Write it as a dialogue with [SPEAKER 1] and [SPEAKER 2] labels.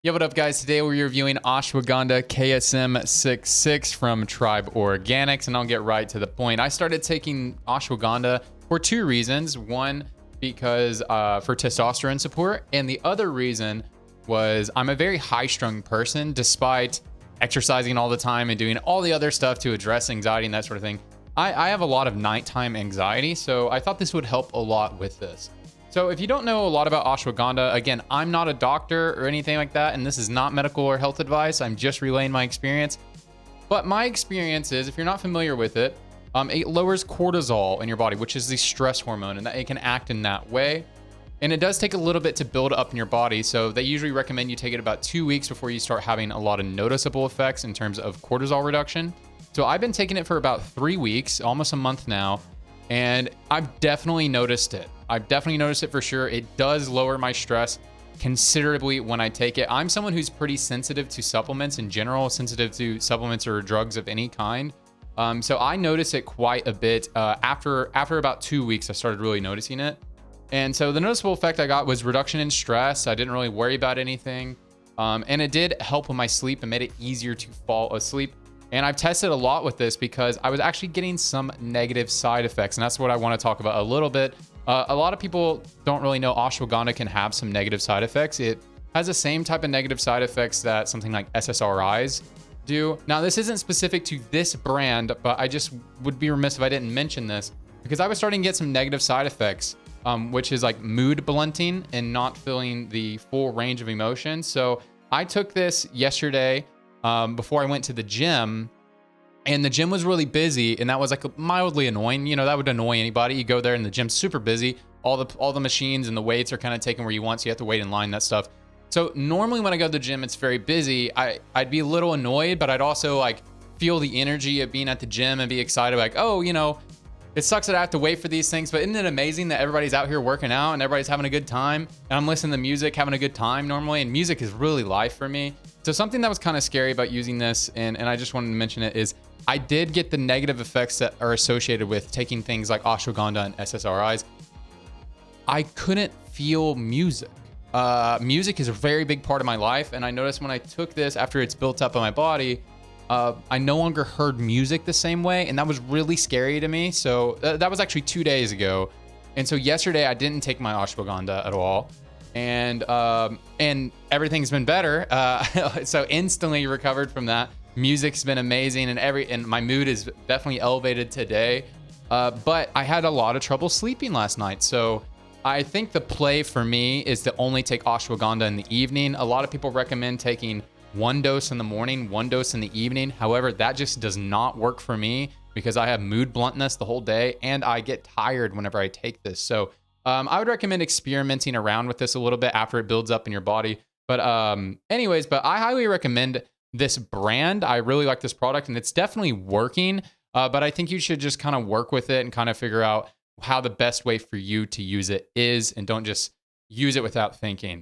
[SPEAKER 1] Yo, what up, guys? Today we're reviewing Ashwagandha KSM66 from Tribe Organics, and I'll get right to the point. I started taking Ashwagandha for two reasons. One, because for testosterone support, and the other reason was I'm a very high-strung person, despite exercising all the time and doing all the other stuff to address anxiety and that sort of thing. I have a lot of nighttime anxiety, so I thought this would help a lot with this. So if you don't know a lot about ashwagandha, again, I'm not a doctor or anything like that, and this is not medical or health advice. I'm just relaying my experience. But my experience is, if you're not familiar with it, it lowers cortisol in your body, which is the stress hormone, and that it can act in that way. And it does take a little bit to build up in your body, so they usually recommend you take it about 2 weeks before you start having a lot of noticeable effects in terms of cortisol reduction. So I've been taking it for about 3 weeks, almost a month now, and I've definitely noticed it. I've definitely noticed it for sure. It does lower my stress considerably when I take it. I'm someone who's pretty sensitive to supplements in general, sensitive to supplements or drugs of any kind. So I notice it quite a bit. After about 2 weeks, I started really noticing it. And so the noticeable effect I got was reduction in stress. I didn't really worry about anything. And it did help with my sleep and made it easier to fall asleep. And I've tested a lot with this because I was actually getting some negative side effects. And that's what I want to talk about a little bit. A lot of people don't really know ashwagandha can have some negative side effects. It has the same type of negative side effects that something like SSRIs do. Now, this isn't specific to this brand, but I just would be remiss if I didn't mention this because I was starting to get some negative side effects, which is like mood blunting and not feeling the full range of emotion. So I took this yesterday before I went to the gym, and the gym was really busy, and that was like mildly annoying. You know, that would annoy anybody. You go there and the gym's super busy. All the machines and the weights are kind of taken where you want, so you have to wait in line, that stuff. So normally when I go to the gym, it's very busy. I'd be a little annoyed, but I'd also like feel the energy of being at the gym and be excited, like, oh, you know, it sucks that I have to wait for these things, but isn't it amazing that everybody's out here working out and everybody's having a good time? And I'm listening to music, having a good time normally, and music is really life for me. So something that was kind of scary about using this, and I just wanted to mention it, is I did get the negative effects that are associated with taking things like ashwagandha and SSRIs. I couldn't feel music. Music is a very big part of my life, and I noticed when I took this, after it's built up in my body, I no longer heard music the same way, and that was really scary to me. So that was actually 2 days ago. And so yesterday I didn't take my ashwagandha at all. And everything's been better. So instantly recovered from that. Music's been amazing, and my mood is definitely elevated today. But I had a lot of trouble sleeping last night. So I think the play for me is to only take ashwagandha in the evening. A lot of people recommend taking 1 dose in the morning, 1 dose in the evening. However, that just does not work for me because I have mood bluntness the whole day and I get tired whenever I take this. So I would recommend experimenting around with this a little bit after it builds up in your body. But anyways, I highly recommend this brand. I really like this product and it's definitely working. But I think you should just kind of work with it and kind of figure out how the best way for you to use it is, and don't just use it without thinking.